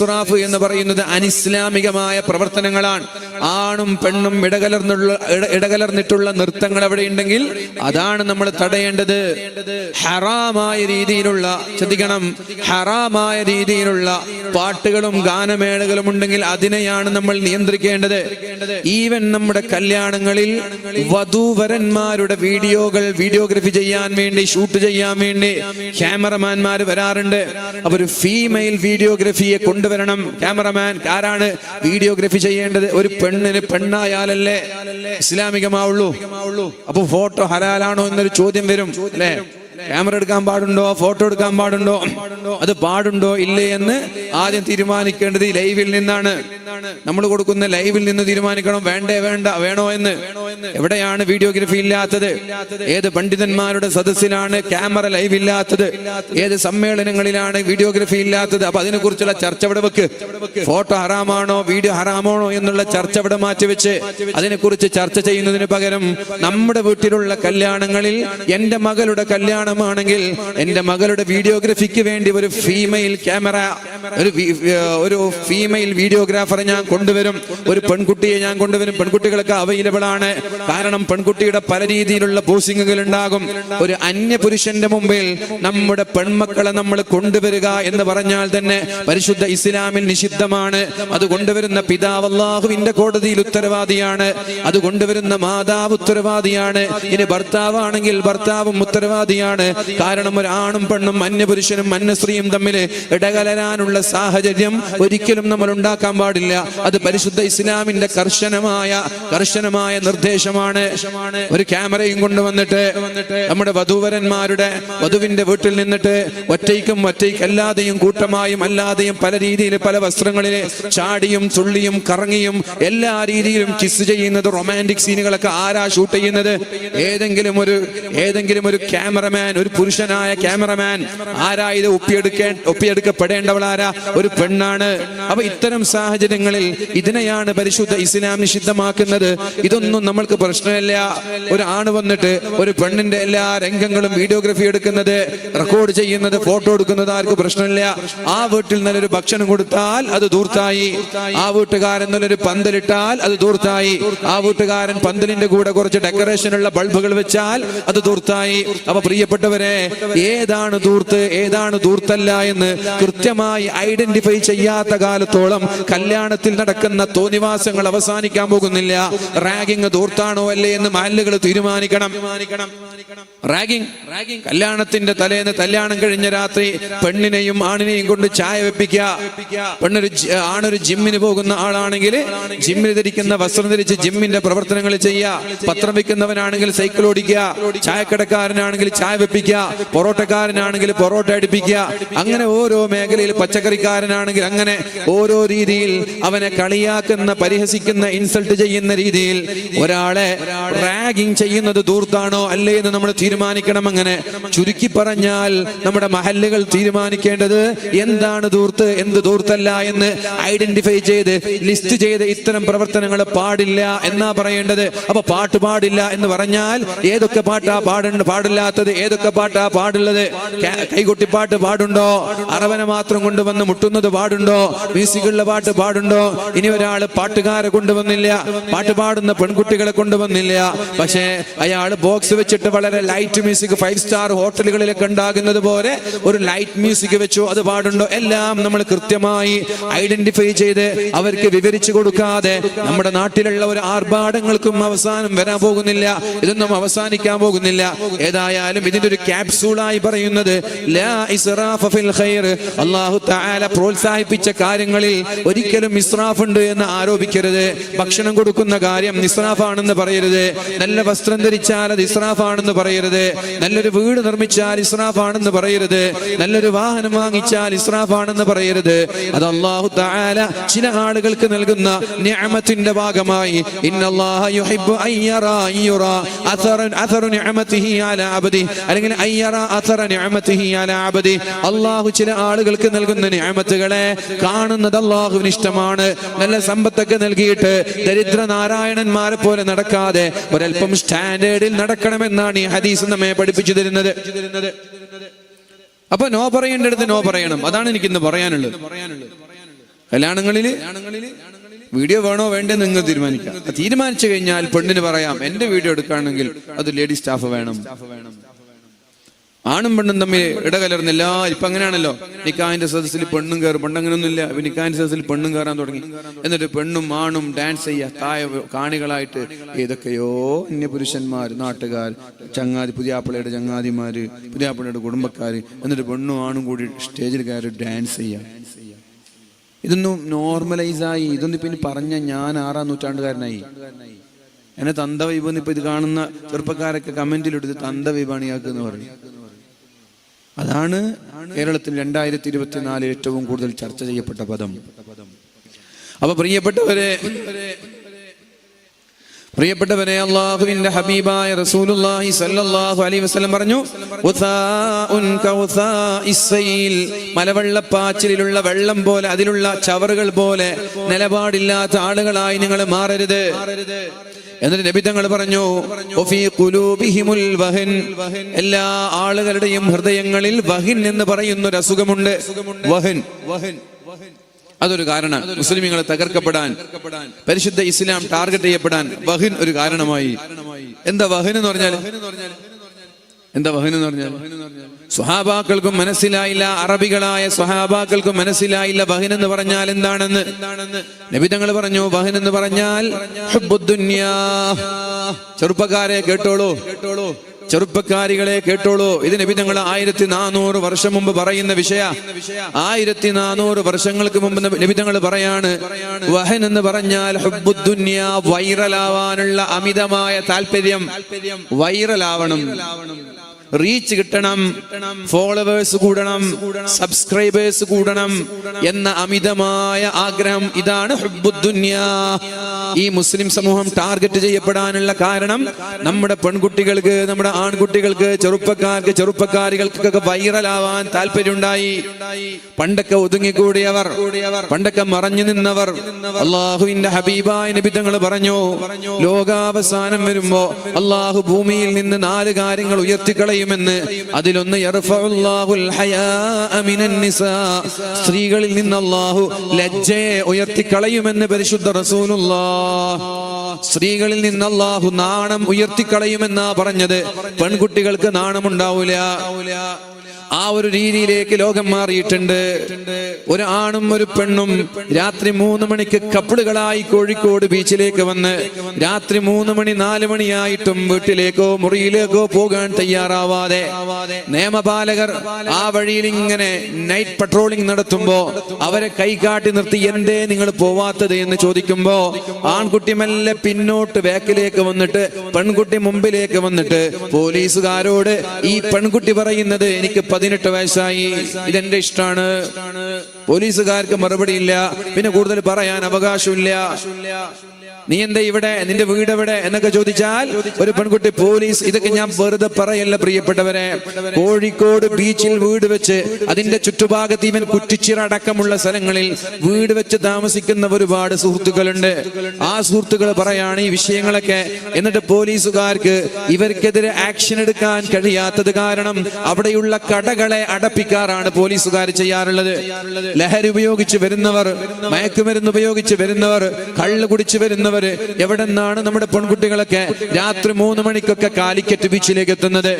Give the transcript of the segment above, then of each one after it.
ഇസ്റാഫ് എന്ന് പറയുന്നത് അനിസ്ലാമികമായ പ്രവർത്തനങ്ങളാണ്. ആണും പെണ്ണും ഇടകലർന്നിട്ടുള്ള നൃത്തങ്ങൾ എവിടെ ഉണ്ടെങ്കിൽ അതാണ് നമ്മൾ തടയേണ്ടത്. ഹറാമായ രീതിയിലുള്ള, ശ്രദ്ധിക്കണം, ഹറാമായ രീതിയിലുള്ള പാട്ടുകളും ഗാനമേളകളും ഉണ്ടെങ്കിൽ അതിനെയാണ് നമ്മൾ നിയന്ത്രിക്കേണ്ടത്. ഈവൻ നമ്മുടെ കല്യാണങ്ങളിൽ വധൂവരന്മാരുടെ വീഡിയോഗ്രാഫി ചെയ്യാൻ വേണ്ടി, ഷൂട്ട് ചെയ്യാൻ വേണ്ടി ക്യാമറമാൻമാർ വരാറുണ്ട്. അവർ ഫീമെയിൽ വീഡിയോഗ്രാഫിയെ കൊണ്ടുവരണം. ക്യാമറമാൻ ആരാണ് വീഡിയോഗ്രാഫി ചെയ്യേണ്ടത്? ഒരു പെണ്ണിന് പെണ്ണായാലല്ലേ ഇസ്ലാമികമാവുള്ളൂ. അപ്പൊ ഫോട്ടോ ഹലാലാണോ എന്നൊരു ചോദ്യം വരും അല്ലേ? ക്യാമറ എടുക്കാൻ പാടുണ്ടോ, ഫോട്ടോ എടുക്കാൻ പാടുണ്ടോ, അത് പാടുണ്ടോ ഇല്ലേ എന്ന് ആദ്യം തീരുമാനിക്കേണ്ടത് ഈ ലൈവിൽ നിന്നാണ്. നമ്മൾ കൊടുക്കുന്ന ലൈവിൽ നിന്ന് തീരുമാനിക്കണം വേണോ എന്ന്. എവിടെയാണ് വീഡിയോഗ്രാഫി ഇല്ലാത്തത്? ഏത് പണ്ഡിതന്മാരുടെ സദസ്സിലാണ് ക്യാമറ ലൈവ് ഇല്ലാത്തത്? ഏത് സമ്മേളനങ്ങളിലാണ് വീഡിയോഗ്രാഫി ഇല്ലാത്തത്? അപ്പൊ അതിനെ കുറിച്ചുള്ള ചർച്ച ഇവിടെ വെക്ക്. ഫോട്ടോ ഹറാമാണോ, വീഡിയോ ഹറാമാണോ എന്നുള്ള ചർച്ച ഇവിടെ മാറ്റിവെച്ച് അതിനെക്കുറിച്ച് ചർച്ച ചെയ്യുന്നതിന് പകരം നമ്മുടെ വീട്ടിലുള്ള കല്യാണങ്ങളിൽ എന്റെ മകളുടെ കല്യാണമാണെങ്കിൽ എന്റെ മകളുടെ വീഡിയോഗ്രാഫിക്ക് വേണ്ടി ഒരു ഫീമെയിൽ ക്യാമറ, ഒരു ഫീമെയിൽ വീഡിയോഗ്രാഫറെ ഞാൻ കൊണ്ടുവരും. ഒരു പെൺകുട്ടിയെ ഞാൻ കൊണ്ടുവരും. പെൺകുട്ടികളൊക്കെ അവൈലബിൾ ആണ്. കാരണം പെൺകുട്ടിയുടെ പല രീതിയിലുള്ള പോസിങ്ങുകൾ ഉണ്ടാകും. ഒരു അന്യ പുരുഷന്റെ മുമ്പിൽ നമ്മുടെ പെൺമക്കളെ നമ്മൾ കൊണ്ടുവരിക എന്ന് പറഞ്ഞാൽ തന്നെ പരിശുദ്ധ ഇസ്ലാമിൽ നിഷിദ്ധമാണ്. അത് കൊണ്ടുവരുന്ന പിതാവ് അല്ലാഹുവിന്റെ കോടതിയിൽ ഉത്തരവാദിയാണ്. അത് കൊണ്ടുവരുന്ന മാതാവ് ഉത്തരവാദിയാണ്. ഇനി ഭർത്താവാണെങ്കിൽ ഭർത്താവും ഉത്തരവാദിയാണ്. കാരണം ഒരു ആണും പെണ്ണും അന്യപുരുഷനും അന്യസ്ത്രീയും തമ്മിൽ ഇടകലരാനുള്ള സാഹചര്യം ഒരിക്കലും നമ്മൾ ഉണ്ടാക്കാൻ പാടില്ല. അത് പരിശുദ്ധ ഇസ്ലാമിന്റെ കർശനമായ നിർദ്ദേശമാണ്. ഒരു ക്യാമറയും കൊണ്ടുവന്നിട്ട് നമ്മുടെ വധുവിന്റെ വീട്ടിൽ നിന്നിട്ട് ഒറ്റയ്ക്കല്ലാതെയും കൂട്ടമായും അല്ലാതെയും പല രീതിയിൽ പല വസ്ത്രങ്ങളിൽ ചാടിയും തുള്ളിയും കറങ്ങിയും എല്ലാ രീതിയിലും കിസ് ചെയ്യുന്നത്, റൊമാൻറ്റിക് സീനുകളൊക്കെ ആരാ ഷൂട്ട് ചെയ്യുന്നത്? ഏതെങ്കിലും ഒരു ക്യാമറമാൻ, ഒരു പുരുഷനായ ക്യാമറമാൻ. ആരാ ഇത് ഒപ്പിയെടുക്കപ്പെടേണ്ടവളാരാ? ഒരു പെണ്ണാണ്. അപ്പൊ ഇത്തരം സാഹചര്യങ്ങളിൽ ഇതിനെയാണ് പരിശുദ്ധ ഇസ്ലാം നിഷിദ്ധമാക്കുന്നത്. ഇതൊന്നും നമ്മൾക്ക് പ്രശ്നമില്ല. ഒരു ആണ് വന്നിട്ട് ഒരു പെണ്ണിന്റെ എല്ലാ രംഗങ്ങളും വീഡിയോഗ്രാഫി എടുക്കുന്നത്, റെക്കോർഡ് ചെയ്യുന്നത്, ഫോട്ടോ എടുക്കുന്നത് ആർക്ക് പ്രശ്നമില്ല. ആ വീട്ടിൽ നല്ലൊരു ഭക്ഷണം കൊടുത്താൽ അത് ദൂർത്തായി. ആ വീട്ടുകാരൻ നല്ലൊരു പന്തലിട്ടാൽ അത് ദൂർത്തായി. ആ വീട്ടുകാരൻ പന്തലിന്റെ കൂടെ കുറച്ച് ഡെക്കറേഷനുള്ള ബൾബുകൾ വെച്ചാൽ അത് ദൂർത്തായി. അപ്പൊ പ്രിയപ്പെട്ടവരെ, ഏതാണ് ദൂർത്ത്, ഏതാണ് ദൂർത്തല്ല എന്ന് കൃത്യമായി ഐഡന്റിഫൈ ചെയ്യാത്ത കാലത്തോളം കല്യാണത്തിൽ നടക്കുന്ന തോന്നിവാസങ്ങൾ അവസാനിക്കാൻ പോകുന്നില്ല. റാഗിങ് ദൂർത്താണോ അല്ലേ എന്ന് മഹല്ലുകൾ തീരുമാനിക്കണം. റാഗിങ് കല്യാണത്തിന്റെ തലേന്ന്, കല്യാണം കഴിഞ്ഞ രാത്രി പെണ്ണിനെയും ആണിനെയും കൊണ്ട് ചായ വെപ്പിക്കുക. ആണൊരു ജിമ്മിന് പോകുന്ന ആളാണെങ്കിൽ ജിമ്മിന് ധരിക്കുന്ന വസ്ത്രം ധരിച്ച് ജിമ്മിന്റെ പ്രവർത്തനങ്ങൾ ചെയ്യുക. പത്രം വെക്കുന്നവനാണെങ്കിൽ സൈക്കിൾ ഓടിക്കുക. ചായക്കടക്കാരനാണെങ്കിൽ ചായ വെപ്പിക്കുക. പൊറോട്ടക്കാരനാണെങ്കിൽ പൊറോട്ട അടുപ്പിക്കുക. അങ്ങനെ ഓരോ മേഖലയിൽ, പച്ചക്കറിക്കാരനാണെങ്കിൽ അങ്ങനെ ഓരോ രീതിയിൽ അവനെ കളിയാക്കുന്ന, പരിഹസിക്കുന്ന, ഇൻസൾട്ട് ചെയ്യുന്ന രീതിയിൽ ഒരാളെ റാഗിങ് ചെയ്യുന്നത് ദൂർത്താണോ അല്ലേ എന്ന് നമ്മൾ തീരുമാനിക്കണം. അങ്ങനെ ചുരുക്കി പറഞ്ഞാൽ നമ്മുടെ മഹല്ലുകൾ തീരുമാനിക്കേണ്ടത് എന്താണ് ദൂർത്ത്, എന്ത് ദൂർത്തല്ല എന്ന് ഐഡന്റിഫൈ ചെയ്ത് ലിസ്റ്റ് ചെയ്ത് ഇത്തരം പ്രവർത്തനങ്ങൾ പാടില്ല എന്നാ പറയേണ്ടത്. അപ്പൊ പാട്ട് പാടില്ല എന്ന് പറഞ്ഞാൽ ഏതൊക്കെ പാട്ടാ പാടില്ലാത്തത്, ഏതൊക്കെ പാട്ടാ പാടുള്ളത്? കൈകൊട്ടിപ്പാട്ട് പാടുണ്ടോ? അറവനെ മാത്രം കൊണ്ടുവന്ന് മുട്ടുന്നത് പാടുണ്ടോ? മ്യൂസിക്കുള്ള പാട്ട് പാടുണ്ടോ? ഇനി ഒരാൾ പാട്ടുകാരെ കൊണ്ടുവന്നില്ല, പാട്ട് പാടുന്ന പെൺകുട്ടികളെ കൊണ്ടുവന്നില്ല. പക്ഷേ അയാൾ ബോക്സ് വെച്ചിട്ട് വളരെ ലൈറ്റ് മ്യൂസിക്, 5 സ്റ്റാർ ഹോട്ടലുകളിലൊക്കെ ഉണ്ടാകുന്നത് പോലെ ഒരു ലൈറ്റ് മ്യൂസിക് വെച്ചു, അത് പാടുണ്ടോ? എല്ലാം നമ്മൾ കൃത്യമായി ഐഡന്റിഫൈ ചെയ്ത് അവർക്ക് വിവരിച്ചു കൊടുക്കാതെ നമ്മുടെ നാട്ടിലുള്ള ഒരു ആർഭാടങ്ങൾക്കും അവസാനം വരാൻ പോകുന്നില്ല. ഇതൊന്നും അവസാനിക്കാൻ പോകുന്നില്ല. ഏതായാലും ഇതിന്റെ ഒരു ക്യാപ്സൂളായി പറയുന്നത് ലാ ഇസ്റാഫ ഫിൽ ഖൈർ. അല്ലാഹു തആല പ്രോത്സാഹിപ്പിച്ച കാര്യങ്ങളിൽ ഒരിക്കലും ഇസ്റാഫ് ഉണ്ട് എന്ന് ആരോപിക്കരുത്. ഭക്ഷണം കൊടുക്കുന്ന കാര്യം ഇസ്റാഫാണെന്ന് പറയരുത്. നല്ല വസ്ത്രം ധരിച്ചാൽ അത് ഇസ്റാഫാണെന്ന് പറയരുത്. നല്ലൊരു വീട് നിർമ്മിച്ചാൽ ഇസ്റാഫാണെന്ന് പറയരുത്. നല്ലൊരു വാഹനം വാങ്ങിച്ചാൽ ഇസ്റാഫാണെന്ന് പറയരുത്. അത് അല്ലാഹു തആല ചില ആളുകൾക്ക് നൽകുന്ന നിഅമത്തിന്റെ ഭാഗമായി ഇന്നല്ലാഹ യുഹിബ്ബു അയ്യറാ അഥറ നിഅമതിഹി അലാ അബ്ദി, അല്ലെങ്കിൽ അയ്യറാ അഥറ നിഅമതിഹി അലാ അബ്ദി. അല്ലാഹു ചില ആളുകൾക്ക് നൽകുന്ന നിഅമത്തുകളെ കാണുന്നത് അല്ലാഹുവിന് ഇഷ്ടമാണ്. നല്ല സമ്പത്തൊക്കെ നൽകിയിട്ട് ദരിദ്ര നാരായണന്മാരെ പോലെ നടക്കാതെ ഒരൽപ്പം സ്റ്റാൻഡേർഡിൽ നടക്കണമെന്നാണ് ഈ ഹദീസ് നമ്മെ പഠിപ്പിച്ചു തരുന്നത്. അപ്പൊ നോ പറയേണ്ടടുത്ത് നോ പറയണം. അതാണ് എനിക്കിന്ന് പറയാനുള്ളത്. കല്യാണങ്ങളില് വീഡിയോ വേണോ വേണ്ടേ നിങ്ങൾ തീരുമാനിക്കാം. തീരുമാനിച്ചു കഴിഞ്ഞാൽ പെണ്ണിന് പറയാം എന്റെ വീഡിയോ എടുക്കുകയാണെങ്കിൽ അത് ലേഡി സ്റ്റാഫ് വേണം. ആണും പെണ്ണും തമ്മിൽ ഇടകലർന്നില്ല. ഇപ്പൊ അങ്ങനെയാണല്ലോ, നിക്കാഹിന്റെ സദസ്സിൽ പെണ്ണും കയറും. പണ്ടങ്ങനൊന്നുമില്ല. നിക്കാഹിന്റെ സദസ്സിൽ പെണ്ണും കയറാൻ തുടങ്ങി. എന്നിട്ട് പെണ്ണും ആണും ഡാൻസ് ചെയ്യുക, താഴെ കാണികളായിട്ട് ഏതൊക്കെയോ അന്യപുരുഷന്മാർ, നാട്ടുകാർ, ചങ്ങാതി, പുതിയാപ്പിളയുടെ ചങ്ങാതിമാര്, പുതിയാപ്പിളയുടെ കുടുംബക്കാര്, എന്നിട്ട് പെണ്ണും ആണും കൂടി സ്റ്റേജിൽ കയറി ഡാൻസ് ചെയ്യുക. ഇതൊന്നും നോർമലൈസായി. ഇതൊന്നും പിന്നെ പറഞ്ഞ ഞാൻ 6-ാം നൂറ്റാണ്ടുകാരനായി. എന്നെ തന്തവൈബെന്ന് ഇപ്പൊ ഇത് കാണുന്ന ചെറുപ്പക്കാരൊക്കെ കമന്റിലെടുത്ത് തന്തവൈബാണ് ഇയാൾക്കെന്ന് പറയും. അതാണ് കേരളത്തിൽ 2024 ഏറ്റവും കൂടുതൽ ചർച്ച ചെയ്യപ്പെട്ട പദം. അപ്പൊ പ്രിയപ്പെട്ടവരെ അല്ലാഹുവിന്റെ ഹബീബായ റസൂലുള്ളാഹി സ്വല്ലല്ലാഹു അലൈഹി വസല്ലം പറഞ്ഞു, ഉസാഉൻ കൗസാഇസ്സൈൽ, മലവെള്ളപ്പാച്ചിലുള്ള വെള്ളം പോലെ, അതിലുള്ള ചവറുകൾ പോലെ നിലപാടില്ലാത്ത ആളുകളായി നിങ്ങൾ മാറരുത്. എന്നിട്ട് നബി തങ്ങൾ പറഞ്ഞു, വഫീ ഖുലൂബിഹിമുൽ വഹൻ, എല്ലാ ആളുകളുടെയും ഹൃദയങ്ങളിൽ വഹൻ എന്ന് പറയുന്ന ഒരു അസുഖമുണ്ട്. വഹൻ അതൊരു കാരണം. മുസ്ലിമീങ്ങളെ തകർക്കപ്പെടാൻ, പരിശുദ്ധ ഇസ്ലാം ടാർഗറ്റ് ചെയ്യപ്പെടാൻ വഹൻ ഒരു കാരണമായി. എന്താ വഹൻ എന്ന് പറഞ്ഞാൽ? സ്വഹാബാക്കൾക്കും മനസ്സിലായില്ല, അറബികളായ സ്വഹാബാക്കൾക്കും മനസ്സിലായില്ല വഹൻ എന്ന് പറഞ്ഞാൽ എന്താണെന്ന്. നബി തങ്ങൾ പറഞ്ഞു, വഹൻ എന്ന് പറഞ്ഞാൽ ഹുബ്ബുദ്ദുനിയാ. ചെറുപ്പക്കാരെ കേട്ടോളൂ, ചെറുപ്പക്കാരികളെ കേട്ടോളൂ. ഇത് നബി തങ്ങൾ 1400 വർഷം മുമ്പ് പറയുന്ന വിഷയ. 1400 വർഷങ്ങൾക്ക് മുമ്പ് നബി തങ്ങൾ പറയാണ്, വഹൻ എന്ന് പറഞ്ഞാൽ ഹുബ്ബുദ്ദുനിയാ, വൈറലാവാനുള്ള അമിതമായ താല്പര്യം. വൈറലാവണം, റീച്ച് കിട്ടണം, ഫോളോവേഴ്സ് കൂടണം, സബ്സ്ക്രൈബേഴ്സ് കൂടണം എന്ന അമിതമായ ആഗ്രഹം. ഇതാണ് ഹുബ്ബുദ്ദുനിയാ. ഈ മുസ്ലിം സമൂഹം ടാർഗറ്റ് ചെയ്യപ്പെടാനുള്ള കാരണം നമ്മുടെ പെൺകുട്ടികൾക്ക്, നമ്മുടെ ആൺകുട്ടികൾക്ക്, ചെറുപ്പക്കാർക്ക്, ചെറുപ്പക്കാരികൾക്കൊക്കെ വൈറലാവാൻ താല്പര്യമുണ്ടായി. പണ്ടൊക്കെ ഒതുങ്ങിക്കൂടിയവർ, പണ്ടൊക്കെ മറഞ്ഞു നിന്നവർ, അള്ളാഹുവിന്റെ ഹബീബായ നബി തങ്ങൾ പറഞ്ഞു, ലോകാവസാനം വരുമ്പോ അള്ളാഹു ഭൂമിയിൽ നിന്ന് 4 കാര്യങ്ങൾ ഉയർത്തിക്കളയുമെന്ന്. അതിലൊന്ന് യർഫഉല്ലാഹുൽ ഹയാഅ മിനൻ നിസാ, സ്ത്രീകളിൽ നിന്ന് അള്ളാഹു ലജ്ജയെ ഉയർത്തിക്കളയുമെന്ന് പരിശുദ്ധ റസൂലുള്ളാഹ്. സ്ത്രീകളിൽ നിന്ന് അള്ളാഹു നാണം ഉയർത്തിക്കളയുമെന്നാ പറഞ്ഞത്. പെൺകുട്ടികൾക്ക് നാണമുണ്ടാവൂല. ആ ഒരു രീതിയിലേക്ക് ലോകം മാറിയിട്ടുണ്ട്. ഒരു ആണും ഒരു പെണ്ണും രാത്രി 3 മണിക്ക് കപ്പിളുകളായി കോഴിക്കോട് ബീച്ചിലേക്ക് വന്ന് രാത്രി 3 മണി 4 മണിയായിട്ടും വീട്ടിലേക്കോ മുറിയിലേക്കോ പോകാൻ തയ്യാറാവാതെ നിയമപാലകർ ആ വഴിയിൽ ഇങ്ങനെ നൈറ്റ് പട്രോളിംഗ് നടത്തുമ്പോ അവരെ കൈകാട്ടി നിർത്തി, എന്തേ നിങ്ങൾ പോവാത്തത് എന്ന് ചോദിക്കുമ്പോ ആൺകുട്ടി മെല്ലെ പിന്നോട്ട് ബാക്കിലേക്ക് വന്നിട്ട് പെൺകുട്ടി മുമ്പിലേക്ക് വന്നിട്ട് പോലീസുകാരോട് ഈ പെൺകുട്ടി പറയുന്നത്, എനിക്ക് 18 വയസ്സായി, ഇതെന്റെ ഇഷ്ടമാണ്. പോലീസുകാർക്ക് മറുപടിയില്ല, പിന്നെ കൂടുതൽ പറയാൻ അവകാശമില്ല. നീ എന്താ ഇവിടെ, നിന്റെ വീട് എവിടെ എന്നൊക്കെ ചോദിച്ചാൽ ഒരു പെൺകുട്ടി പോലീസ്, ഇതൊക്കെ ഞാൻ വെറുതെ പറയല്ല പ്രിയപ്പെട്ടവരെ. കോഴിക്കോട് ബീച്ചിൽ വീട് വെച്ച് അതിന്റെ ചുറ്റുഭാഗത്ത് ഇവൻ കുറ്റിച്ചിറ അടക്കമുള്ള സ്ഥലങ്ങളിൽ വീട് വെച്ച് താമസിക്കുന്ന ഒരുപാട് സുഹൃത്തുക്കളുണ്ട്. ആ സുഹൃത്തുക്കൾ പറയാണ് ഈ വിഷയങ്ങളൊക്കെ. എന്നിട്ട് പോലീസുകാർക്ക് ഇവർക്കെതിരെ ആക്ഷൻ എടുക്കാൻ കഴിയാത്തത് കാരണം അവിടെയുള്ള കടകളെ അടപ്പിക്കാറാണ് പോലീസുകാർ ചെയ്യാറുള്ളത്. ലഹരി ഉപയോഗിച്ച് വരുന്നവർ, മയക്കുമരുന്ന് ഉപയോഗിച്ച് വരുന്നവർ, കള്ള് കുടിച്ച് വരുന്നവർ, എവിടെ നിന്നാണ് നമ്മുടെ പെൺകുട്ടികളൊക്കെ രാത്രി 3 മണിക്കൊക്കെ കാലിക്കറ്റ് ബീച്ചിലേക്ക് എത്തുന്നത്?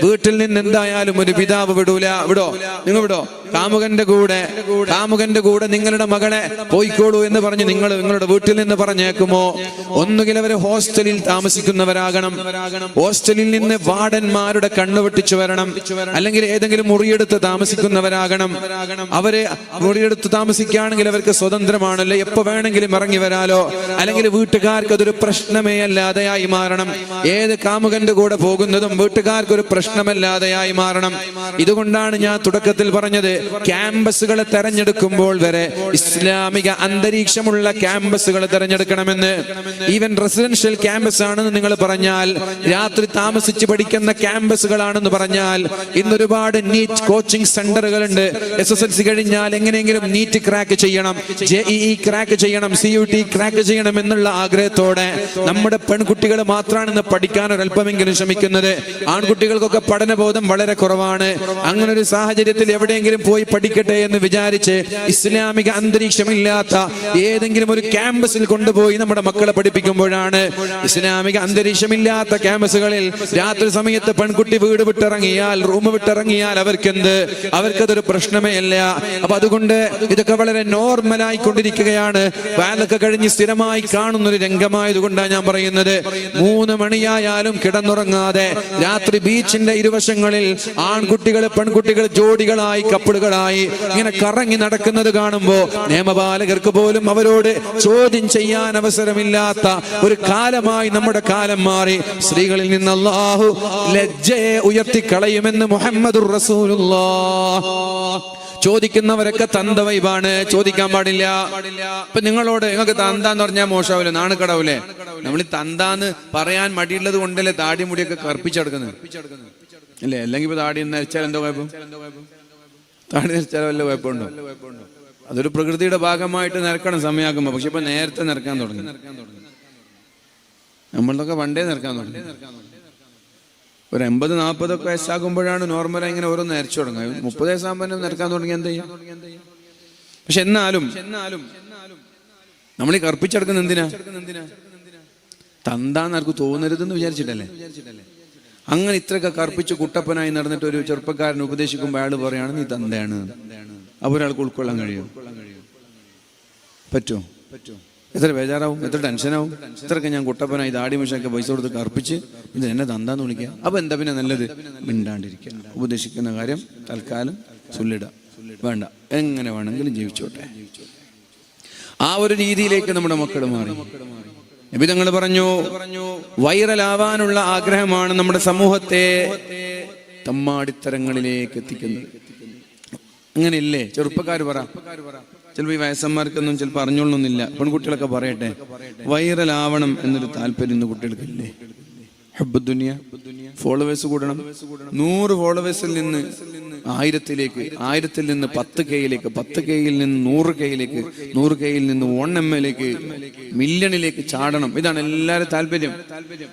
വീട്ടിൽ നിന്ന് എന്തായാലും ഒരു പിതാവ് വിടൂല. വിടോ? നിങ്ങൾ വിടോ? കാമുകന്റെ കൂടെ നിങ്ങളുടെ മകളെ പോയിക്കോളൂ എന്ന് പറഞ്ഞ് നിങ്ങളുടെ വീട്ടിൽ നിന്ന് പറഞ്ഞേക്കുമോ? ഒന്നുകിൽ അവര് ഹോസ്റ്റലിൽ താമസിക്കുന്നവരാകണം, ഹോസ്റ്റലിൽ നിന്ന് വാർഡന്മാരുടെ കണ്ണു വെട്ടിച്ചു വരണം, അല്ലെങ്കിൽ ഏതെങ്കിലും മുറിയെടുത്ത് താമസിക്കുന്നവരാകണം. അവര് മുറിയെടുത്ത് താമസിക്കുകയാണെങ്കിൽ അവർക്ക് സ്വതന്ത്രമാണല്ലോ, എപ്പോ വേണമെങ്കിലും ഇറങ്ങി വരാലോ. അല്ലെങ്കിൽ വീട്ടുകാർക്ക് അതൊരു പ്രശ്നമേ അല്ലാതെയായി മാറണം. ഏത് കാമുകന്റെ കൂടെ പോകുന്നതും വീട്ടുകാർക്ക് ഒരു പ്രശ്നമല്ലാതെയായി മാറണം. ഇതുകൊണ്ടാണ് ഞാൻ തുടക്കത്തിൽ പറഞ്ഞത്, ക്യാമ്പസുകളെ തെരഞ്ഞെടുക്കുമ്പോൾ വരെ ഇസ്ലാമിക അന്തരീക്ഷമുള്ള ക്യാമ്പസുകൾ തെരഞ്ഞെടുക്കണമെന്ന്. ഈവൻ റെസിഡൻഷ്യൽ ക്യാമ്പസ് ആണെന്ന് നിങ്ങൾ പറഞ്ഞാൽ, രാത്രി താമസിച്ച് പഠിക്കുന്ന ക്യാമ്പസുകളാണെന്ന് പറഞ്ഞാൽ, ഇന്നൊരുപാട് നീറ്റ് കോച്ചിങ് സെന്ററുകളുണ്ട്. SSLC കഴിഞ്ഞാൽ എങ്ങനെയെങ്കിലും നീറ്റ് ക്രാക്ക് ചെയ്യണം, JEE ക്രാക്ക് ചെയ്യണം, CUT ക്രാക്ക് ചെയ്യണം എന്നുള്ള എന്നുള്ള ആഗ്രഹത്തോടെ നമ്മുടെ പെൺകുട്ടികൾ മാത്രമാണ് പഠിക്കാൻ ഒരല്പമെങ്കിലും ശ്രമിക്കുന്നത്. ആൺകുട്ടികൾക്കൊക്കെ പഠനബോധം വളരെ കുറവാണ്. അങ്ങനെ ഒരു സാഹചര്യത്തിൽ എവിടെയെങ്കിലും പോയി പഠിക്കട്ടെ എന്ന് വിചാരിച്ച് ഇസ്ലാമിക അന്തരീക്ഷമില്ലാത്ത ഏതെങ്കിലും ഒരു ക്യാമ്പസിൽ കൊണ്ടുപോയി നമ്മുടെ മക്കളെ പഠിപ്പിക്കുമ്പോഴാണ്, ഇസ്ലാമിക അന്തരീക്ഷമില്ലാത്ത ക്യാമ്പസുകളിൽ രാത്രി സമയത്ത് പെൺകുട്ടി വീട് വിട്ടിറങ്ങിയാൽ, റൂം വിട്ടിറങ്ങിയാൽ അവർക്കതൊരു പ്രശ്നമേ അല്ല. അപ്പൊ അതുകൊണ്ട് ഇതൊക്കെ വളരെ നോർമലായി കൊണ്ടിരിക്കുകയാണ്. വാലൊക്കെ കഴിഞ്ഞ് സ്ഥിരമായി കാണുന്ന ഒരു രംഗമായതുകൊണ്ടാണ് ഞാൻ പറയുന്നത്. 3 മണിയായാലും കിടന്നുറങ്ങാതെ രാത്രി ബീച്ചിന്റെ ഇരുവശങ്ങളിൽ ആൺകുട്ടികൾ പെൺകുട്ടികൾ ജോഡികളായി കപ്പിളുകളായി ഇങ്ങനെ കറങ്ങി നടക്കുന്നത് കാണുമ്പോൾ നിയമപാലകർക്ക് പോലും അവരോട് ചോദ്യം ചെയ്യാൻ അവസരമില്ലാത്ത ഒരു കാലമായി നമ്മുടെ കാലം മാറി. സ്ത്രീകളിൽ നിന്ന് അല്ലാഹു ലജ്ജയെ ഉയർത്തിക്കളയുമെന്ന് മുഹമ്മദുർ റസൂലുള്ളാഹ്. ചോദിക്കുന്നവരൊക്കെ തന്ത വൈബാണ്, ചോദിക്കാൻ പാടില്ല. ഇപ്പൊ നിങ്ങൾക്ക് തന്താന്ന് പറഞ്ഞാൽ മോശമാവില്ലേ, നാണക്കടാവൂലേ? നമ്മൾ തന്താന്ന് പറയാൻ മടിയുള്ളത് കൊണ്ടല്ലേ താടി മുടിയൊക്കെ കറുപ്പിച്ചെടുക്കുന്നത് അല്ലേ? അല്ലെങ്കിൽ ഇപ്പൊ താടി നരച്ചാൽ എന്തോ കുഴപ്പം? താടി നരച്ചാൽ വല്ല കുഴപ്പമുണ്ടോ? അതൊരു പ്രകൃതിയുടെ ഭാഗമായിട്ട് നിരക്കണം സമയമാക്കുമ്പോ. പക്ഷെ ഇപ്പൊ നേരത്തെ നിരക്കാൻ തുടങ്ങി. നമ്മളതൊക്കെ പണ്ടേ നിരക്കാൻ തുടങ്ങി. ഒരു 80-40 വയസ്സാകുമ്പോഴാണ് നോർമലായി ഇങ്ങനെ ഓരോ നരച്ചു തുടങ്ങുക. 30 വയസ്സാകുമ്പോൾ നിരക്കാൻ തുടങ്ങി എന്ത് ചെയ്യും? പക്ഷെ എന്നാലും നമ്മൾ ഈ കറുപ്പിച്ചെടുക്കുന്ന എന്തിനാ? തന്താന്ന് ആർക്ക് തോന്നരുതെന്ന് വിചാരിച്ചിട്ടല്ലേ? അങ്ങനെ ഇത്രയൊക്കെ കറുപ്പിച്ച് കുട്ടപ്പനായി നടന്നിട്ട് ഒരു ചെറുപ്പക്കാരൻ ഉപദേശിക്കുമ്പോൾ അയാൾ പറയാണ് നീ തന്തയാണ്. അപ്പൊ ഒരാൾക്ക് ഉൾക്കൊള്ളാൻ കഴിയും? പറ്റുമോ? എത്ര ബേജാറാവും, എത്ര ടെൻഷനാവും. ഇത്രയൊക്കെ ഞാൻ കുട്ടപ്പനായി ദാടി മിഷനൊക്കെ പൈസ കൊടുത്ത് കറുപ്പിച്ച് ഇത് എന്നെ തന്താന്ന് വിളിക്കുക. അപ്പൊ എന്താ പിന്നെ നല്ലത്? മിണ്ടാണ്ടിരിക്കുക. ഉപദേശിക്കുന്ന കാര്യം തൽക്കാലം ചൊല്ലിടാം, വേണ്ട, എങ്ങനെ വേണമെങ്കിലും ജീവിച്ചോട്ടെ. ആ ഒരു രീതിയിലേക്ക് നമ്മുടെ മക്കൾ മാറി. നബി തങ്ങൾ പറഞ്ഞു, വൈറലാവാനുള്ള ആഗ്രഹമാണ് നമ്മുടെ സമൂഹത്തെ തമ്മാടിത്തരങ്ങളിലേക്ക് എത്തിക്കുന്നത്. അങ്ങനെയില്ലേ? ചെറുപ്പക്കാർ പറ, ചിലപ്പോൾ ഈ വയസ്സന്മാർക്കൊന്നും ചിലപ്പോൾ അറിഞ്ഞോളണമെന്നില്ല. പെൺകുട്ടികളൊക്കെ പറയട്ടെ, വൈറലാവണം എന്നൊരു താല്പര്യം ഇന്ന് കുട്ടികൾക്കില്ലേ? ഹബ്ബുദ്ദുനിയ, ഫോളോവേഴ്സ് കൂടണം. 100 ഫോളോവേഴ്സിൽ നിന്ന് 1000-ലേക്ക്, 1000-ൽ നിന്ന് 10K-യിലേക്ക്, 10K-യിൽ നിന്ന് 100K-യിലേക്ക്, 100K-യിൽ നിന്ന് 1M-ലേക്ക്, മില്യണിലേക്ക് ചാടണം. ഇതാണ് എല്ലാവരും താല്പര്യം.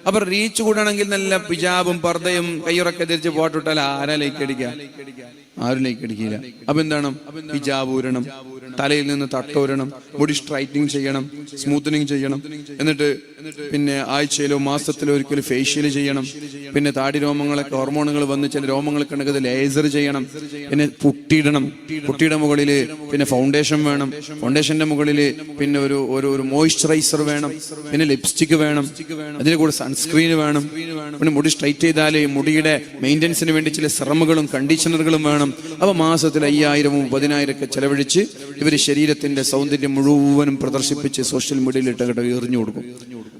അപ്പൊ റീച്ച് കൂടണമെങ്കിൽ നല്ല ഹിജാബും പർദ്ദയും കയ്യുറക്കെ ധരിച്ച് പോട്ടിട്ടാൽ ആരാ ലൈക്ക് അടിക്കുക? ആരും ലൈക്ക് അടിക്കില്ല. അപ്പൊ എന്താണ്? ഹിജാബ് ഊരണം, തലയിൽ നിന്ന് തട്ടോരണം, ബോഡി സ്ട്രൈറ്റനിങ് ചെയ്യണം, സ്മൂത്തനിങ് ചെയ്യണം, എന്നിട്ട് പിന്നെ ആഴ്ചയിലോ മാസത്തിലോ ഒരിക്കലും ഫേഷ്യൽ ചെയ്യണം. പിന്നെ താടി രോമങ്ങളൊക്കെ ഹോർമോണുകൾ വന്ന് ചില രോമങ്ങളൊക്കെ ഉണ്ടെങ്കിൽ ലേസർ ചെയ്യണം. പിന്നെ പുട്ടിയിടണം, പുട്ടിയുടെ മുകളിൽ പിന്നെ ഫൗണ്ടേഷൻ വേണം, ഫൗണ്ടേഷന്റെ മുകളിൽ പിന്നെ ഒരു മോയ്സ്ചറൈസർ വേണം, പിന്നെ ലിപ്സ്റ്റിക് വേണം, അതിന് കൂടെ സൺസ്ക്രീൻ വേണം. പിന്നെ മുടി സ്ട്രൈറ്റ് ചെയ്താൽ മുടിയുടെ മെയിൻ്റനൻസിന് വേണ്ടി ചില സെറമുകളും കണ്ടീഷണറുകളും വേണം. അപ്പൊ മാസത്തിൽ 5000-ഉം 10,000 ഒക്കെ ചെലവഴിച്ച് ഇവര് ശരീരത്തിന്റെ സൗന്ദര്യം മുഴുവനും പ്രദർശിപ്പിച്ച് സോഷ്യൽ മീഡിയയിൽ ഇട്ടങ്ങട്ട് എറിഞ്ഞു കൊടുക്കും.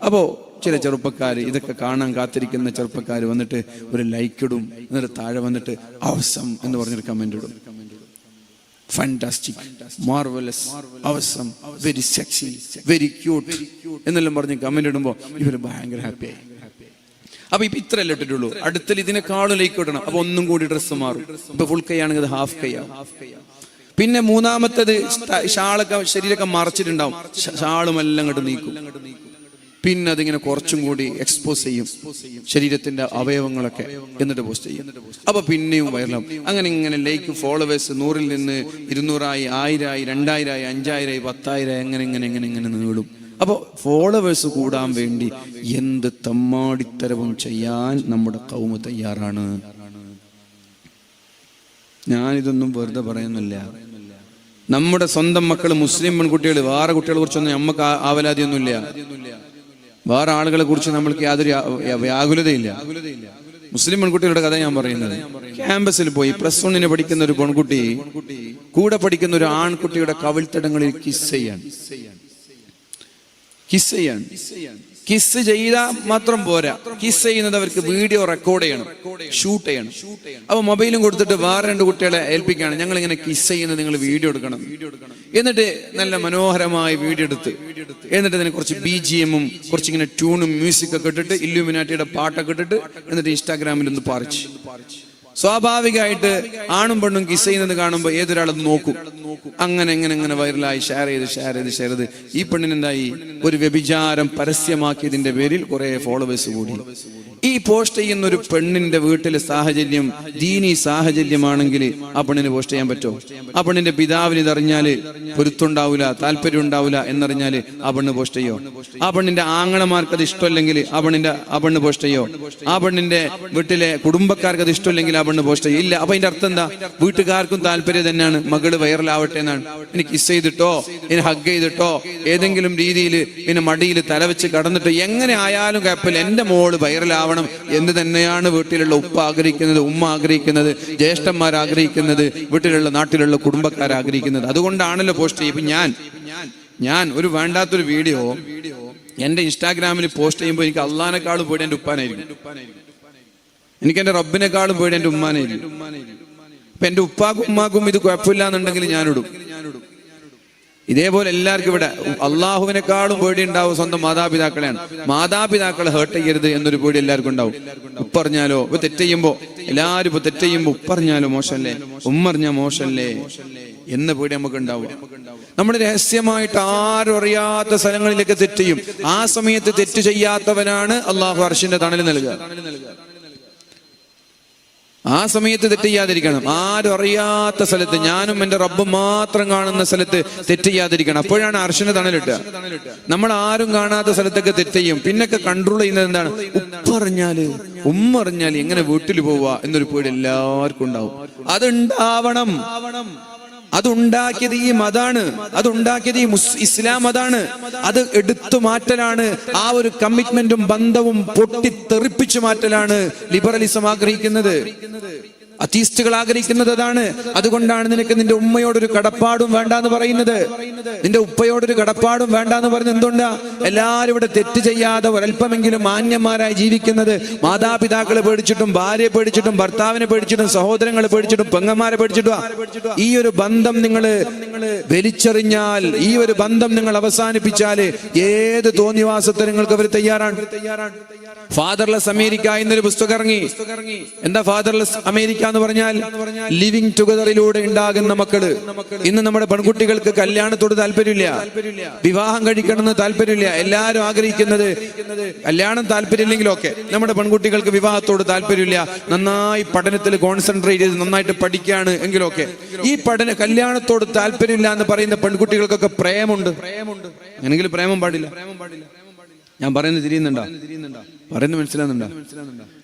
അപ്പോ ചില ചെറുപ്പക്കാർ, ഇതൊക്കെ കാണാൻ കാത്തിരിക്കുന്ന ചെറുപ്പക്കാർ വന്നിട്ട് ഒരു ലൈക്ക് ഇടും, എന്നിട്ട് താഴെ വന്നിട്ട് അവസം എന്ന് പറഞ്ഞൊരു കമന്റ് ഇടും. Fantastic, marvellous, awesome, very sexy, very cute എന്നെല്ലാം പറഞ്ഞ് കമന്റ് ഇടുമ്പോൾ ഇവര് ഭയങ്കര ഹാപ്പിയായി. അപ്പൊ ഇപ്പൊ ഇത്രയല്ലേ ഇട്ടിട്ടുള്ളൂ, അടുത്തിൽ ഇതിനെക്കാളും ലൈക്ക് ഇടണം. അപ്പൊ ഒന്നും കൂടി ഡ്രസ്സ് മാറും. ഇപ്പൊ ഫുൾ കൈ ആണെങ്കിൽ അത് ഹാഫ് കൈ ആവും. പിന്നെ മൂന്നാമത്തേത് ഷാളൊക്കെ ശരീരമൊക്കെ മറച്ചിട്ടുണ്ടാവും, ഷാളുമെല്ലാം അങ്ങോട്ട് നീക്കും. പിന്നെ അതിങ്ങനെ കുറച്ചും കൂടി എക്സ്പോസ് ചെയ്യും ശരീരത്തിന്റെ അവയവങ്ങളൊക്കെ, എന്നിട്ട് പോസ്റ്റ് ചെയ്യും. അപ്പൊ പിന്നെയും വൈറലാവും. അങ്ങനെ ഇങ്ങനെ ലൈക്ക് ഫോളോവേഴ്സ് 100-ൽ നിന്ന് 200-ആയി, 1000-ആയി, 2000-ആയി, 5000-ആയി, 10,000-ആയി, അങ്ങനെ ഇങ്ങനെ ഇങ്ങനെ ഇങ്ങനെ നീളും. അപ്പോൾ ഫോളോവേഴ്സ് കൂടാൻ വേണ്ടി എന്ത് തമ്മാടിത്തരവും ചെയ്യാൻ നമ്മുടെ കൗമ് തയ്യാറാണ്. ഞാനിതൊന്നും വെറുതെ പറയുന്നില്ല. നമ്മുടെ സ്വന്തം മക്കൾ, മുസ്ലിം പെൺകുട്ടികൾ, വേറെ കുട്ടികളെ കുറിച്ചൊന്നും നമുക്ക് ആവലാതിയൊന്നുമില്ല. വേറെ ആളുകളെ കുറിച്ച് നമ്മൾക്ക് യാതൊരു വ്യാകുലതയില്ല. മുസ്ലിം പെൺകുട്ടികളുടെ കഥ ഞാൻ പറയുന്നത്, ക്യാമ്പസിൽ പോയി +1 പഠിക്കുന്ന ഒരു പെൺകുട്ടി കൂടെ പഠിക്കുന്ന ഒരു ആൺകുട്ടിയുടെ കവിൾത്തടങ്ങളിൽ കിസ് ചെയ്യാൻ. കിസ് ചെയ്താൽ മാത്രം പോരാ, കിസ് ചെയ്യുന്നത് അവർക്ക് വീഡിയോ റെക്കോർഡ് ചെയ്യണം, ഷൂട്ട് ചെയ്യണം. അപ്പൊ മൊബൈലും കൊടുത്തിട്ട് വേറെ 2 കുട്ടികളെ ഏൽപ്പിക്കുകയാണ്, ഞങ്ങൾ ഇങ്ങനെ കിസ് ചെയ്യുന്നത് നിങ്ങൾ വീഡിയോ എടുക്കണം. എന്നിട്ട് നല്ല മനോഹരമായ വീഡിയോ എടുത്ത്, എന്നിട്ട് അതിന് കുറച്ച് BGM-ഉം കുറച്ചിങ്ങനെ ട്യൂണും മ്യൂസിക്കൊക്കെ ഇട്ടിട്ട്, ഇല്ലുമിനാറ്റിയുടെ പാട്ടൊക്കെ ഇട്ടിട്ട്, എന്നിട്ട് ഇൻസ്റ്റാഗ്രാമിൽ ഒന്ന് പറിച്ച്. സ്വാഭാവികമായിട്ട് ആണും പെണ്ണും കിസ് ചെയ്യുന്നത് കാണുമ്പോൾ ഏതൊരാളത് നോക്കും. അങ്ങനെ എങ്ങനെ വൈറലായി ഷെയർ ചെയ്ത് ഈ പെണ്ണിനെന്തായി, ഒരു വ്യഭിചാരം പരസ്യമാക്കിയതിന്റെ പേരിൽ കുറെ ഫോളോവേഴ്സ് കൂടി. ഈ പോസ്റ്റ് ചെയ്യുന്ന ഒരു പെണ്ണിന്റെ വീട്ടിലെ സാഹചര്യം ദീനി സാഹചര്യമാണെങ്കിൽ ആ പെണ്ണിന് പോസ്റ്റ് ചെയ്യാൻ പറ്റുമോ? ആ പെണ്ണിന്റെ പിതാവിന് ഇതറിഞ്ഞാല് പൊരുത്തുണ്ടാവില്ല, താല്പര്യം ഉണ്ടാവില്ല എന്നറിഞ്ഞാല് ആ പെണ്ണ് പോസ്റ്റ് ചെയ്യോ? ആ പെണ്ണിന്റെ ആങ്ങളമാർക്ക് അത് ഇഷ്ടമല്ലെങ്കിൽ ആ പെണ്ണ് പോസ്റ്റ് ചെയ്യോ? ആ പെണ്ണിന്റെ വീട്ടിലെ കുടുംബക്കാർക്ക് അത് ഇഷ്ടമല്ലെങ്കിൽ ആ പെണ്ണ് പോസ്റ്റ് ചെയ്യോ? ഇല്ല. അപ്പൊ അതിന്റെ അർത്ഥം എന്താ? വീട്ടുകാർക്കും താല്പര്യം തന്നെയാണ് മകള് വൈറലാവട്ടെ എന്നാണ്. ഇനി കിസ് ചെയ്തിട്ടോ, ഇനി ഹഗ് ചെയ്തിട്ടോ, ഏതെങ്കിലും രീതിയിൽ പിന്നെ മടിയിൽ തലവെച്ച് കടന്നിട്ടോ എങ്ങനെ ആയാലും കുഴപ്പമില്ല, എന്റെ മോള് വൈറലാവണം എന്ന് തന്നെയാണ് വീട്ടിലുള്ള ഉപ്പ ആഗ്രഹിക്കുന്നത്, ഉമ്മ ആഗ്രഹിക്കുന്നത്, ജ്യേഷ്ഠന്മാർ ആഗ്രഹിക്കുന്നത്, വീട്ടിലുള്ള നാട്ടിലുള്ള കുടുംബക്കാർ ആഗ്രഹിക്കുന്നത്. അതുകൊണ്ടാണല്ലോ പോസ്റ്റ് ചെയ്യും. ഞാൻ ഒരു വേണ്ടാത്തൊരു വീഡിയോ എന്റെ ഇൻസ്റ്റാഗ്രാമിൽ പോസ്റ്റ് ചെയ്യുമ്പോൾ എനിക്ക് അള്ളാനെക്കാളും പേടി എന്റെ ഉപ്പാനായിരിക്കും, എനിക്ക് എന്റെ റബ്ബിനെക്കാളും പേടി എന്റെ ഉമ്മാനായിരിക്കും. ഇപ്പൊ എന്റെ ഉപ്പാക്കും ഉമ്മാക്കും ഇത് കുഴപ്പമില്ല എന്നുണ്ടെങ്കിൽ ഞാനിടും. ഇതേപോലെ എല്ലാവർക്കും ഇവിടെ അള്ളാഹുവിനെക്കാളും പേടി ഉണ്ടാവും സ്വന്തം മാതാപിതാക്കളെയാണ്. മാതാപിതാക്കളെ ഹേർട്ട് ചെയ്യരുത് എന്നൊരു പേടി എല്ലാവർക്കും ഉണ്ടാവും. ഉപ്പറിഞ്ഞാലോ, ഇപ്പൊ തെറ്റ് ചെയ്യുമ്പോ എല്ലാവരും ഇപ്പൊ തെറ്റ് ചെയ്യുമ്പോ ഉപ്പറിഞ്ഞാലോ മോശമല്ലേ, ഉമ്മറിഞ്ഞാ മോശമല്ലേ എന്ന പേടി നമുക്ക് ഉണ്ടാവും. നമ്മൾ രഹസ്യമായിട്ട് ആരും അറിയാത്ത സ്ഥലങ്ങളിലേക്ക് തെറ്റ് ചെയ്യും. ആ സമയത്ത് തെറ്റ് ചെയ്യാത്തവനാണ് അള്ളാഹു അർശിന്റെ തണൽ നൽകുക. ആ സമയത്ത് തെറ്റ് ചെയ്യാതിരിക്കണം. ആരും അറിയാത്ത സ്ഥലത്ത്, ഞാനും എന്റെ റബ്ബും മാത്രം കാണുന്ന സ്ഥലത്ത് തെറ്റ് ചെയ്യാതിരിക്കണം. അപ്പോഴാണ് അർശിന്റെ തണലിട്ടുക. നമ്മൾ ആരും കാണാത്ത സ്ഥലത്തൊക്കെ തെറ്റ് ചെയ്യും. പിന്നൊക്കെ കൺട്രോൾ ചെയ്യുന്നത് എന്താണ്? ഉപ്പറിഞ്ഞാല് ഉമ്മറിഞ്ഞാല് എങ്ങനെ വീട്ടിൽ പോവുക എന്നൊരു പേടി എല്ലാവർക്കും ഉണ്ടാവും. അതുണ്ടാവണം. അതുണ്ടാക്കിയത് ഈ മതാണ്, അതുണ്ടാക്കിയത് ഈ ഇസ്ലാം മതാണ്. അത് എടുത്തു മാറ്റലാണ്, ആ ഒരു കമ്മിറ്റ്മെന്റും ബന്ധവും പൊട്ടിത്തെറിപ്പിച്ചു മാറ്റലാണ് ലിബറലിസം ആഗ്രഹിക്കുന്നത്, അത്തീസ്റ്റുകൾ ആഗ്രഹിക്കുന്നത് അതാണ്. അതുകൊണ്ടാണ് നിനക്ക് നിന്റെ ഉമ്മയോടൊരു കടപ്പാടും വേണ്ടാന്ന് പറയുന്നത്, നിന്റെ ഉപ്പയോടൊരു കടപ്പാടും വേണ്ടാന്ന് പറയുന്നത്. എന്തുകൊണ്ടാ? എല്ലാവരും ഇവിടെ തെറ്റ് ചെയ്യാതെ ഒരല്പമെങ്കിലും മാന്യന്മാരായി ജീവിക്കുന്നത് മാതാപിതാക്കളെ പേടിച്ചിട്ടും, ഭാര്യയെ പേടിച്ചിട്ടും, ഭർത്താവിനെ പേടിച്ചിട്ടും, സഹോദരങ്ങളെ പേടിച്ചിട്ടും, പെങ്ങന്മാരെ പേടിച്ചിട്ടും. ഈ ഒരു ബന്ധം നിങ്ങൾ വലിച്ചെറിഞ്ഞാൽ, ഈ ഒരു ബന്ധം നിങ്ങൾ അവസാനിപ്പിച്ചാൽ ഏത് തോന്നിവാസത്തരങ്ങൾക്ക് അവർ തയ്യാറാണ്. ഫാദർലെസ് അമേരിക്ക എന്നൊരു പുസ്തകം ഇറങ്ങി. എന്താ ഫാദർലെസ് അമേരിക്ക എന്ന് പറഞ്ഞാൽ? ലിവിങ് ടുഗദറിലൂടെ ഉണ്ടാകുന്ന മക്കള്. ഇന്ന് നമ്മുടെ പെൺകുട്ടികൾക്ക് കല്യാണത്തോട് താല്പര്യമില്ല, വിവാഹം കഴിക്കണമെന്ന് താല്പര്യമില്ല. എല്ലാവരും ആഗ്രഹിക്കുന്നത് കല്യാണം താല്പര്യമില്ലെങ്കിലും ഒക്കെ നമ്മുടെ പെൺകുട്ടികൾക്ക് വിവാഹത്തോട് താല്പര്യമില്ല. നന്നായി പഠനത്തിൽ കോൺസെൻട്രേറ്റ് ചെയ്ത് നന്നായിട്ട് പഠിക്കുകയാണ് എങ്കിലൊക്കെ. ഈ കല്യാണത്തോട് താല്പര്യമില്ല എന്ന് പറയുന്ന പെൺകുട്ടികൾക്കൊക്കെ പ്രേമുണ്ട്. എന്നെങ്കിലും പ്രേമം പാടില്ല. ഞാൻ പറയുന്നത് തിരിയുന്നുണ്ടോ? പറയുന്നത് മനസ്സിലാകുന്നുണ്ടോ?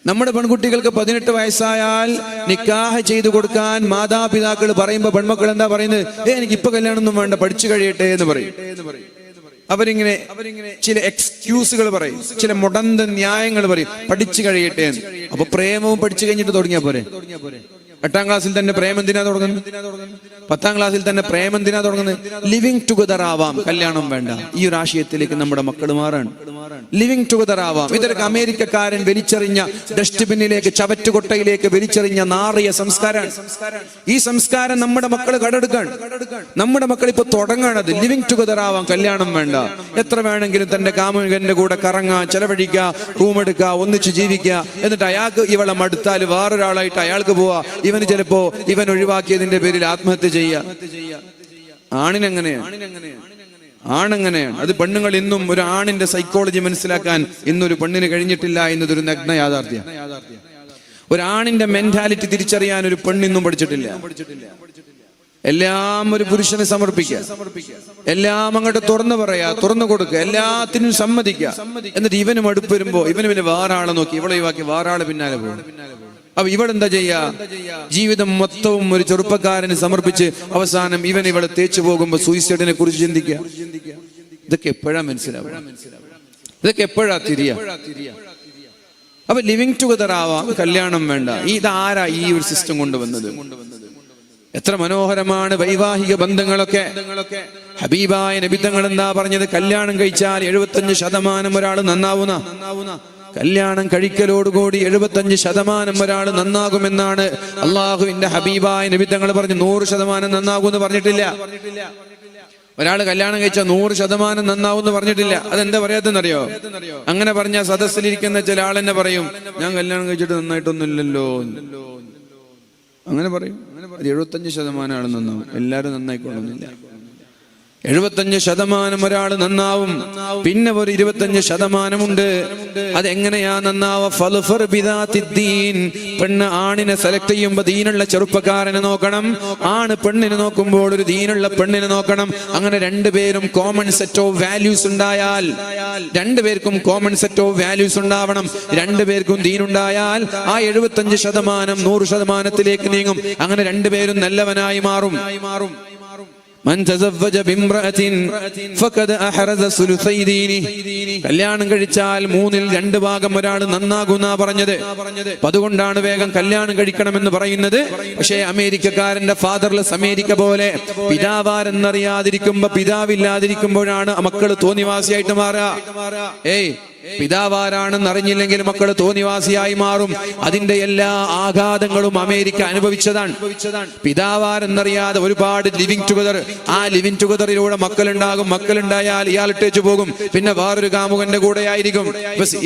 നമ്മുടെ പെൺകുട്ടികൾക്ക് 18 വയസ്സായാൽ നിക്കാഹ് ചെയ്തു കൊടുക്കാൻ മാതാപിതാക്കൾ പറയുമ്പോൾ പെൺമക്കൾ എന്താ പറയുന്നത്? എനിക്ക് ഇപ്പൊ കല്യാണം ഒന്നും വേണ്ട, പഠിച്ചു കഴിയട്ടെ എന്ന് പറയും. അവരിങ്ങനെ ചില എക്സ്ക്യൂസുകൾ പറയും, ചില മുടന്ത ന്യായങ്ങൾ പറയും, പഠിച്ചു കഴിയട്ടെ എന്ന്. അപ്പൊ പ്രേമവും പഠിച്ചു കഴിഞ്ഞിട്ട് തുടങ്ങിയാ പോരെ? 8ാം ക്ലാസ്സിൽ തന്നെ പ്രേമം എന്തിനാ തുടങ്ങുന്നത്? 10ാം ക്ലാസ്സിൽ തന്നെ പ്രേമം എന്തിനാ തുടങ്ങുന്നത്? ലിവിങ് ടുഗദർ ആവാം, കല്യാണം വേണ്ട. ഈ ഒരു ആശയത്തിലേക്ക് നമ്മുടെ മക്കൾ മാറാണ്. ലിവിങ് ടുഗദർ ആവാം. ഇതൊക്കെ അമേരിക്കക്കാരൻ വലിച്ചെറിഞ്ഞ ഡസ്റ്റ്ബിന്നിലേക്ക്, ചവറ്റുകൊട്ടയിലേക്ക് വലിച്ചെറിഞ്ഞ നാറിയ സംസ്കാരമാണ്. ഈ സംസ്കാരം നമ്മുടെ മക്കൾ കടെടുക്കാൻ. നമ്മുടെ മക്കൾ ഇപ്പൊ തുടങ്ങാണത്. ലിവിങ് ടുഗദർ ആവാം, കല്യാണം വേണ്ട. എത്ര വേണമെങ്കിലും തന്റെ കാമുകന്റെ കൂടെ കറങ്ങാൻ, ചെലവഴിക്കുക, റൂം എടുക്കുക, ഒന്നിച്ച് ജീവിക്കുക. എന്നിട്ട് അയാൾക്ക് ഇവളെ മടുത്താൽ വേറൊരാളായിട്ട് അയാൾക്ക് പോവാ. ഇവന് ചിലപ്പോ ഇവൻ ഒഴിവാക്കിയതിന്റെ പേരിൽ ആത്മഹത്യ ചെയ്യുക. ആണെങ്ങനെയാണ്. അത് പെണ്ണുങ്ങൾ ഇന്നും ഒരു ആണിന്റെ സൈക്കോളജി മനസ്സിലാക്കാൻ ഇന്നൊരു പെണ്ണിന് കഴിഞ്ഞിട്ടില്ല എന്നതൊരു നഗ്ന യാഥാർത്ഥ്യം. ഒരാണിന്റെ മെന്റാലിറ്റി തിരിച്ചറിയാൻ ഒരു പെണ്ണിന്നും പഠിച്ചിട്ടില്ല. എല്ലാം ഒരു പുരുഷനെ സമർപ്പിക്കുക, എല്ലാം അങ്ങോട്ട് തുറന്നു പറയാ, തുറന്നു കൊടുക്കുക, എല്ലാത്തിനും സമ്മതിക്കുക. എന്നിട്ട് ഇവനും അടുപ്പ് വരുമ്പോ ഇവന് പിന്നെ വേറാളെ നോക്കി ഇവളെ ഒഴിവാക്കി വേറാളെ പിന്നാലെ പോകും. അപ്പൊ ഇവളെന്താ ചെയ്യാ? ജീവിതം മൊത്തവും ഒരു ചെറുപ്പക്കാരന് സമർപ്പിച്ച് അവസാനം ഇവളെ തേച്ചു പോകുമ്പോ സൂയിസൈഡിനെ കുറിച്ച് ചിന്തിക്കുക. ഇതൊക്കെ എപ്പോഴാ മനസ്സിലാവുക? ഇതൊക്കെ എപ്പോഴാ തിരിയാ? അപ്പൊ ലിവിങ് ടുഗദർ ആവാം, കല്യാണം വേണ്ട. ഇതാരാ ഈ ഒരു സിസ്റ്റം കൊണ്ടുവന്നത്? എത്ര മനോഹരമാണ് വൈവാഹിക ബന്ധങ്ങളൊക്കെ. ഹബീബായ നബി തങ്ങൾ എന്താ പറഞ്ഞത്? കല്യാണം കഴിച്ചാൽ 75% ഒരാൾ നന്നാവുന്ന. കല്യാണം കഴിക്കലോടുകൂടി 75% ഒരാൾ നന്നാകുമെന്നാണ് അള്ളാഹുവിന്റെ ഹബീബായ നബി തങ്ങൾ പറഞ്ഞു. 100% നന്നാകുമെന്ന് പറഞ്ഞിട്ടില്ല. ഒരാൾ കല്യാണം കഴിച്ചാൽ 100% നന്നാവും എന്ന് പറഞ്ഞിട്ടില്ല. അതെന്താ പറയാത്തെന്നറിയോ? അങ്ങനെ പറഞ്ഞാൽ സദസ്സിലിരിക്കുന്ന ചില ആളെന്നെ പറയും, ഞാൻ കല്യാണം കഴിച്ചിട്ട് നന്നായിട്ടൊന്നുമില്ലല്ലോ. അങ്ങനെ പറയും. 75% ആൾ നന്നാവും, എല്ലാവരും നന്നായിക്കൊള്ളുന്നില്ല. 75% ഒരാൾ നന്നാവും, പിന്നെ ഒരു 25% അതെങ്ങനെയാ നന്നാവ? പെണ്ണ് ആണിനെ സെലക്ട് ചെയ്യുമ്പോൾ ദീനുള്ള ചെറുപ്പക്കാരനെ നോക്കണം, ആണ് പെണ്ണിനെ നോക്കുമ്പോൾ ഒരു ദീനുള്ള പെണ്ണിനെ നോക്കണം. അങ്ങനെ രണ്ടുപേരും കോമൺ സെറ്റ് ഓഫ് വാല്യൂസ് ഉണ്ടായാൽ, രണ്ടുപേർക്കും കോമൺ സെറ്റ് ഓഫ് വാല്യൂസ് ഉണ്ടാവണം. രണ്ടുപേർക്കും ദീനുണ്ടായാൽ ആ 75% 100%ത്തിലേക്ക് നീങ്ങും. അങ്ങനെ രണ്ടുപേരും നല്ലവനായി മാറും. കല്യാണം കഴിച്ചാൽ 3/2 ഒരാൾ നന്നാകുന്ന പറഞ്ഞത്. അതുകൊണ്ടാണ് വേഗം കല്യാണം കഴിക്കണമെന്ന് പറയുന്നത്. പക്ഷേ അമേരിക്കക്കാരന്റെ ഫാദർലെസ് അമേരിക്ക പോലെ പിതാവാരെന്നറിയാതിരിക്കുമ്പോ, പിതാവില്ലാതിരിക്കുമ്പോഴാണ് മക്കള് തോന്നിവാസിയായിട്ട് മാറുക. പിതാവാരാണെന്ന് അറിഞ്ഞില്ലെങ്കിൽ മക്കള് തോന്നിവാസിയായി മാറും. അതിന്റെ എല്ലാ ആഘാതങ്ങളും അമേരിക്ക അനുഭവിച്ചതാണ്. പിതാവാരെന്നറിയാതെ ഒരുപാട് ലിവിങ് ടുഗദർ, ആ ലിവിങ് ടുഗദറിലൂടെ മക്കളുണ്ടാകും. മക്കളുണ്ടായാൽ ഇയാൾ ഇട്ടേച്ചു പോകും, പിന്നെ വേറൊരു കാമുകന്റെ കൂടെ ആയിരിക്കും.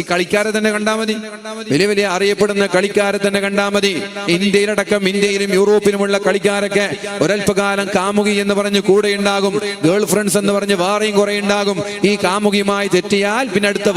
ഈ കളിക്കാരെ തന്നെ കണ്ടാൽ മതി, വലിയ വലിയ അറിയപ്പെടുന്ന കളിക്കാരെ തന്നെ കണ്ടാൽ മതി. ഇന്ത്യയിലടക്കം, ഇന്ത്യയിലും യൂറോപ്പിലുമുള്ള കളിക്കാരൊക്കെ ഒരൽപ്പകാലം കാമുകി എന്ന് പറഞ്ഞ് കൂടെ ഉണ്ടാകും. ഗേൾ ഫ്രണ്ട്സ് എന്ന് പറഞ്ഞ് വേറെയും കുറെ ഉണ്ടാകും. ഈ കാമുകിയുമായി തെറ്റിയാൽ പിന്നെ അടുത്ത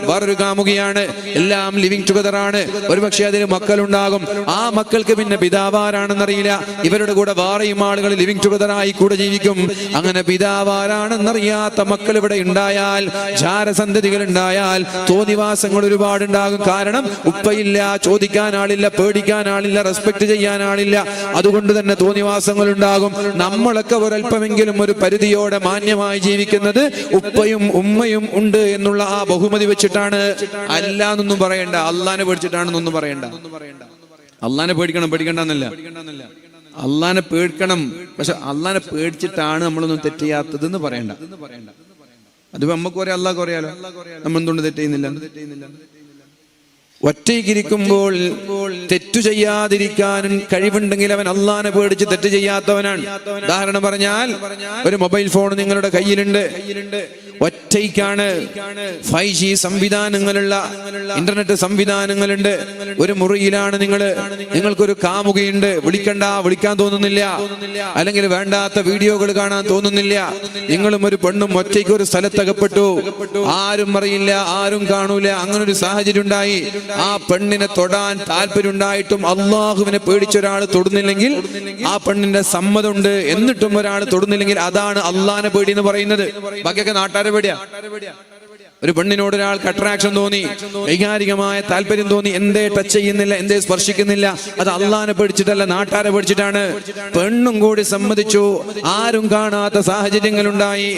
വേറൊരു കാമുകിയാണ്. എല്ലാം ലിവിങ് ടുഗദർ ആണ്. ഒരുപക്ഷെ അതിന് മക്കളുണ്ടാകും. ആ മക്കൾക്ക് പിന്നെ പിതാവാരാണെന്നറിയില്ല. ഇവരുടെ കൂടെ വേറെയും ആളുകൾ ലിവിങ് ടുഗദർ ആയി കൂടെ ജീവിക്കും. അങ്ങനെ പിതാവാരാണെന്നറിയാത്ത മക്കൾ ഇവിടെ ഉണ്ടായാൽ, ജാരസന്തതികൾ ഉണ്ടായാൽ തോന്നിവാസങ്ങൾ ഒരുപാടുണ്ടാകും. കാരണം ഉപ്പയില്ല, ചോദിക്കാൻ ആളില്ല, പേടിക്കാൻ ആളില്ല, റെസ്പെക്ട് ചെയ്യാൻ ആളില്ല. അതുകൊണ്ട് തന്നെ തോന്നിവാസങ്ങൾ ഉണ്ടാകും. നമ്മളൊക്കെ ഒരല്പമെങ്കിലും ഒരു പരിധിയോടെ മാന്യമായി ജീവിക്കുന്നത് ഉപ്പയും ഉമ്മയും ഉണ്ട് എന്നുള്ള ആ ബഹുമതി വെച്ചിട്ടാണ്. അല്ലാന്നൊന്നും പറയണ്ട, അള്ളാനെ പേടിച്ചിട്ടാണെന്നൊന്നും പറയണ്ട. അള്ളാനെ പേടിക്കണം, പേടിക്കണ്ടെന്നല്ല, അള്ളാനെ പേടിക്കണം. പക്ഷെ അള്ളാനെ പേടിച്ചിട്ടാണ് നമ്മളൊന്നും തെറ്റ് ചെയ്യാത്തതെന്ന് പറയണ്ട. അത് നമുക്ക് പറയാം, അള്ളാഹ് അറിയാലോ നമ്മൾ എന്തുകൊണ്ട് തെറ്റ് ചെയ്യുന്നില്ല. ഒറ്റയ്ക്കിരിക്കുമ്പോൾ തെറ്റു ചെയ്യാതിരിക്കാനും കഴിവുണ്ടെങ്കിൽ അവൻ അള്ളാനെ പേടിച്ച് തെറ്റ് ചെയ്യാത്തവനാണ്. ഉദാഹരണം പറഞ്ഞാൽ, ഒരു മൊബൈൽ ഫോൺ നിങ്ങളുടെ കയ്യിലുണ്ട്, ഒറ്റയ്ക്കാണ്, 5G സംവിധാനങ്ങളുള്ള ഇന്റർനെറ്റ് സംവിധാനങ്ങളുണ്ട്, ഒരു മുറിയിലാണ് നിങ്ങൾക്കൊരു കാമുകയുണ്ട്, വിളിക്കാൻ തോന്നുന്നില്ല, അല്ലെങ്കിൽ വേണ്ടാത്ത വീഡിയോകൾ കാണാൻ തോന്നുന്നില്ല. നിങ്ങളും ഒരു പെണ്ണും ഒറ്റയ്ക്ക് ഒരു സ്ഥലത്തകപ്പെട്ടു, ആരും അറിയില്ല, ആരും കാണൂല. അങ്ങനെ ഒരു സാഹചര്യം ഉണ്ടായി. ആ പെണ്ണിനെ തൊടാൻ താല്പര്യം ഉണ്ടായിട്ടും അള്ളാഹുവിനെ പേടിച്ചൊരാൾ തൊടുന്നില്ലെങ്കിൽ, ആ പെണ്ണിന്റെ സമ്മതമുണ്ട് എന്നിട്ടും ഒരാൾ തൊടുന്നില്ലെങ്കിൽ, അതാണ് അള്ളാഹിനെ പേടി എന്ന് പറയുന്നത്. ബാക്കിയൊക്കെ നാട്ടാരെ പേടിയാ. ഒരു പെണ്ണിനോട് ഒരാൾക്ക് അട്രാക്ഷൻ തോന്നി, വൈകാരികമായ താല്പര്യം തോന്നി, എന്തേ ടച്ച് ചെയ്യുന്നില്ല, എന്തേ സ്പർശിക്കുന്നില്ല, അത് അള്ളാഹിനെ പേടിച്ചിട്ടല്ല, നാട്ടാരെ പേടിച്ചിട്ടാണ്. പെണ്ണും കൂടി സമ്മതിച്ചു, ആരും കാണാത്ത സാഹചര്യങ്ങളുണ്ടായി.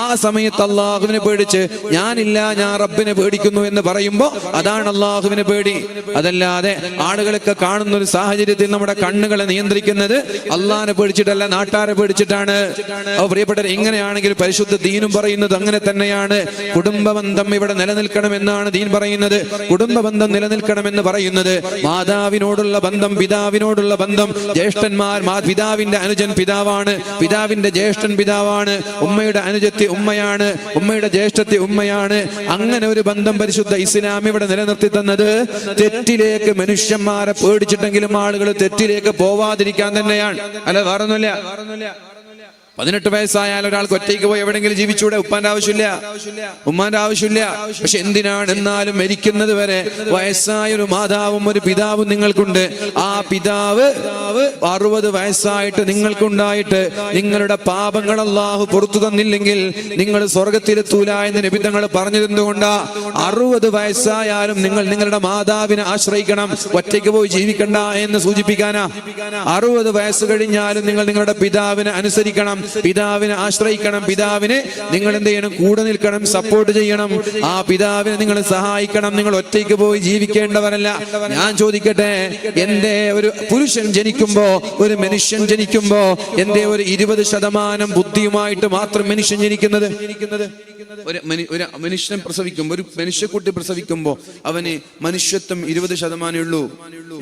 ആ സമയത്ത് അള്ളാഹുവിനെ പേടിച്ച്, ഞാനില്ല, ഞാൻ റബ്ബിനെ പേടിക്കുന്നു എന്ന് പറയുമ്പോ അതാണ് അള്ളാഹുവിനെ പേടി. അതല്ലാതെ ആളുകളൊക്കെ കാണുന്ന ഒരു സാഹചര്യത്തിൽ നമ്മുടെ കണ്ണുകളെ നിയന്ത്രിക്കുന്നത് അള്ളാഹിനെ പേടിച്ചിട്ടല്ല, നാട്ടാരെ പേടിച്ചിട്ടാണ്. പ്രിയപ്പെട്ടവർ, ഇങ്ങനെയാണെങ്കിൽ പരിശുദ്ധ ദീനും പറയുന്നത് അങ്ങനെ തന്നെയാണ്. കുടുംബ ബന്ധം ഇവിടെ നിലനിൽക്കണമെന്നാണ് ദീൻ പറയുന്നത്. കുടുംബ ബന്ധം നിലനിൽക്കണമെന്ന് പറയുന്നത് മാതാവിനോടുള്ള ബന്ധം, പിതാവിനോടുള്ള ബന്ധം, ജ്യേഷ്ഠന്മാർ, പിതാവിന്റെ അനുജൻ പിതാവാണ്, പിതാവിന്റെ ജ്യേഷ്ഠൻ പിതാവാണ്, ഉമ്മയുടെ അനുജത്തി ഉമ്മയാണ്, ഉമ്മയുടെ ജ്യേഷ്ഠത്തി ഉമ്മയാണ്. അങ്ങനെ ഒരു ബന്ധം പരിശുദ്ധ ഇസ്ലാം ഇവിടെ നിലനിർത്തി തന്നത് തെറ്റിലേക്ക് മനുഷ്യന്മാരെ പേടിച്ചിട്ടെങ്കിലും ആളുകൾ തെറ്റിലേക്ക് പോവാതിരിക്കാൻ തന്നെയാണ്. അല്ല, വേറൊന്നുമില്ല. 18 വയസ്സായാൽ ഒരാൾക്ക് ഒറ്റയ്ക്ക് പോയി എവിടെയെങ്കിലും ജീവിച്ചൂടെ? ഉപ്പാന്റെ ആവശ്യമില്ല, ഉമ്മാന്റെ ആവശ്യമില്ല. പക്ഷെ എന്തിനാണ്? എന്നാലും മരിക്കുന്നത് വരെ വയസ്സായ ഒരു മാതാവും ഒരു പിതാവും നിങ്ങൾക്കുണ്ട്. ആ പിതാവ് 60 വയസ്സായിട്ട് നിങ്ങൾക്കുണ്ടായിട്ട് നിങ്ങളുടെ പാപങ്ങൾ അല്ലാഹു പുറത്തു തന്നില്ലെങ്കിൽ നിങ്ങൾ സ്വർഗത്തിലെത്തൂല എന്ന് നബി തങ്ങൾ പറഞ്ഞതെന്തുകൊണ്ടാ? 60 വയസ്സായാലും നിങ്ങൾ നിങ്ങളുടെ മാതാവിനെ ആശ്രയിക്കണം, ഒറ്റയ്ക്ക് പോയി ജീവിക്കണ്ട എന്ന് സൂചിപ്പിക്കാനാ. 60 വയസ്സ് കഴിഞ്ഞാലും നിങ്ങൾ നിങ്ങളുടെ പിതാവിനെ അനുസരിക്കണം, പിതാവിനെ ആശ്രയിക്കണം, പിതാവിനെ നിങ്ങൾ എന്ത് ചെയ്യണം? കൂടെ നിൽക്കണം, സപ്പോർട്ട് ചെയ്യണം. ആ പിതാവിനെ നിങ്ങൾ സഹായിക്കണം. നിങ്ങൾ ഒറ്റയ്ക്ക് പോയി ജീവിക്കേണ്ടവരല്ല. ഞാൻ ചോദിക്കട്ടെ, എന്റെ ഒരു പുരുഷൻ ജനിക്കുമ്പോ, ഒരു മനുഷ്യൻ ജനിക്കുമ്പോ എന്റെ ഒരു 20% ബുദ്ധിയുമായിട്ട് മാത്രം മനുഷ്യൻ ജനിക്കുന്നത്? ഒരു മനുഷ്യൻ പ്രസവിക്കുമ്പോ, ഒരു മനുഷ്യക്കുട്ടി പ്രസവിക്കുമ്പോ അവന് മനുഷ്യത്വം 20% ഉള്ളൂ.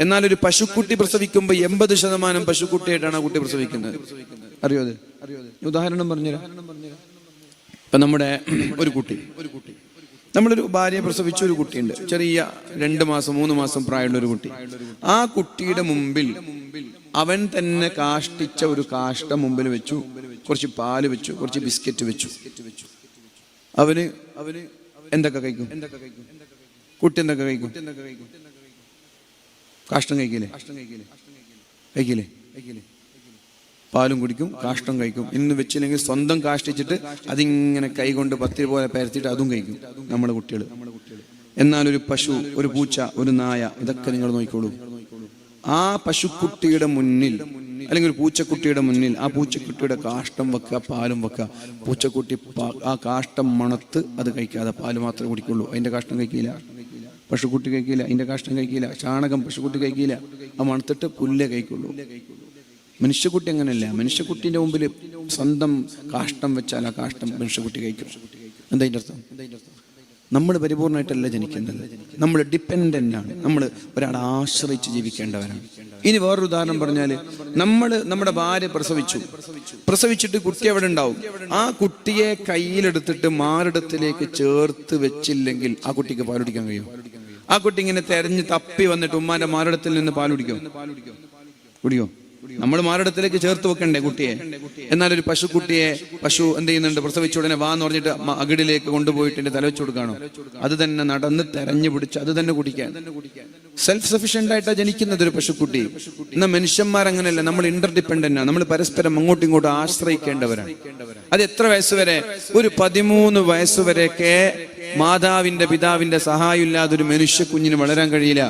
എന്നാൽ ഒരു പശുക്കുട്ടി പ്രസവിക്കുമ്പോ 80% പശുക്കുട്ടിയായിട്ടാണ് ആ കുട്ടി പ്രസവിക്കുന്നത്. അറിയോ? ഉദാഹരണം പറഞ്ഞുതരാം. ഇപ്പൊ നമ്മുടെ ഒരു കുട്ടി നമ്മളൊരു ഭാര്യയെ പ്രസവിച്ച ഒരു കുട്ടിയുണ്ട്, ചെറിയ 2 മാസം 3 മാസം പ്രായമുള്ള ഒരു കുട്ടി. ആ കുട്ടിയുടെ മുമ്പിൽ അവൻ തന്നെ കാഷ്ടിച്ച ഒരു കാഷ്ടം മുമ്പിൽ വെച്ചു, കുറച്ച് പാല് വെച്ചു, കുറച്ച് ബിസ്ക്കറ്റ് വെച്ചു. അവന് എന്തൊക്കെ കഴിക്കും? കുട്ടി എന്തൊക്കെ കഴിക്കും? കാഷ്ടം കഴിക്കില്ലേ? കഴിക്കില്ലേ? പാലും കുടിക്കും, കാഷ്ടം കഴിക്കും. ഇന്ന് വെച്ചില്ലെങ്കിൽ സ്വന്തം കാഷ്ടിച്ചിട്ട് അതിങ്ങനെ കൈകൊണ്ട് പത്തിരി പോലെ പരത്തിയിട്ട് അതും കഴിക്കും നമ്മുടെ കുട്ടികൾ. എന്നാൽ ഒരു പശു, ഒരു പൂച്ച, ഒരു നായ, ഇതൊക്കെ നിങ്ങൾ നോക്കിക്കോളൂ. ആ പശുക്കുട്ടിയുടെ മുന്നിൽ അല്ലെങ്കിൽ ഒരു പൂച്ചക്കുട്ടിയുടെ മുന്നിൽ ആ പൂച്ചക്കുട്ടിയുടെ കാഷ്ടം വെക്കുക, പാലും വെക്കുക. പൂച്ചക്കുട്ടി ആ കാഷ്ടം മണത്ത് അത് കഴിക്കാതെ പാല് മാത്രമേ കുടിക്കുള്ളൂ. അതിന്റെ കാഷ്ടം കഴിക്കില്ല. പശുക്കുട്ടി കഴിക്കില്ല, അതിന്റെ കാഷ്ടം കഴിക്കില്ല. ചാണകം പശുക്കുട്ടി കഴിക്കില്ല, ആ മണത്തിട്ട് പുല്ലേ കഴിക്കുള്ളൂ. മനുഷ്യക്കുട്ടി അങ്ങനെയല്ല. മനുഷ്യക്കുട്ടീൻ്റെ മുമ്പിൽ സ്വന്തം കാഷ്ടം വെച്ചാൽ ആ കാഷ്ടം മനുഷ്യക്കുട്ടി കഴിക്കും. എന്താ അതിൻ്റെ അർത്ഥം? നമ്മൾ പരിപൂർണമായിട്ടല്ല ജനിക്കേണ്ടത്, നമ്മൾ ഡിപ്പെൻഡൻ്റ് ആണ്. നമ്മൾ ഒരാളെ ആശ്രയിച്ച് ജീവിക്കേണ്ടവരാണ്. ഇനി വേറൊരു ഉദാഹരണം പറഞ്ഞാൽ, നമ്മുടെ ഭാര്യ പ്രസവിച്ചിട്ട് കുട്ടി അവിടെ ഉണ്ടാവും. ആ കുട്ടിയെ കയ്യിലെടുത്തിട്ട് മാറിടത്തിലേക്ക് ചേർത്ത് വെച്ചില്ലെങ്കിൽ ആ കുട്ടിക്ക് പാൽ കുടിക്കാൻ കഴിയും? ആ കുട്ടി ഇങ്ങനെ തെരഞ്ഞ് തപ്പി വന്നിട്ട് ഉമ്മാന്റെ മാറിടത്തിൽ നിന്ന് പാൽ കുടിക്കോ? നമ്മൾ മാറിടത്തിലേക്ക് ചേർത്ത് വെക്കണ്ടേ കുട്ടിയെ? എന്നാൽ ഒരു പശു എന്ത് ചെയ്യുന്നുണ്ട്? പ്രസവിച്ച ഉടനെ വാന്ന് പറഞ്ഞിട്ട് അകിടിലേക്ക് കൊണ്ടുപോയിട്ട് എന്റെ തല വെച്ച് കൊടുക്കാണോ? അത് തന്നെ നടന്ന് തെരഞ്ഞു പിടിച്ച് അത് തന്നെ കുടിക്കാൻ സെൽഫ് സഫീഷ്യന്റ് ആയിട്ടാണ് ജനിക്കുന്നത് ഒരു പശുക്കുട്ടി. എന്നാൽ മനുഷ്യന്മാർ അങ്ങനെയല്ല, നമ്മൾ ഇന്റർഡിപെൻഡന്റ് ആണ്. നമ്മൾ പരസ്പരം അങ്ങോട്ടും ഇങ്ങോട്ടും ആശ്രയിക്കേണ്ടവരാണ്. അത് എത്ര വയസ്സുവരെ? ഒരു 13 വയസ്സുവരെയൊക്കെ മാതാവിന്റെ പിതാവിന്റെ സഹായം ഇല്ലാതെ ഒരു മനുഷ്യ കുഞ്ഞിന് വളരാൻ കഴിയില്ല.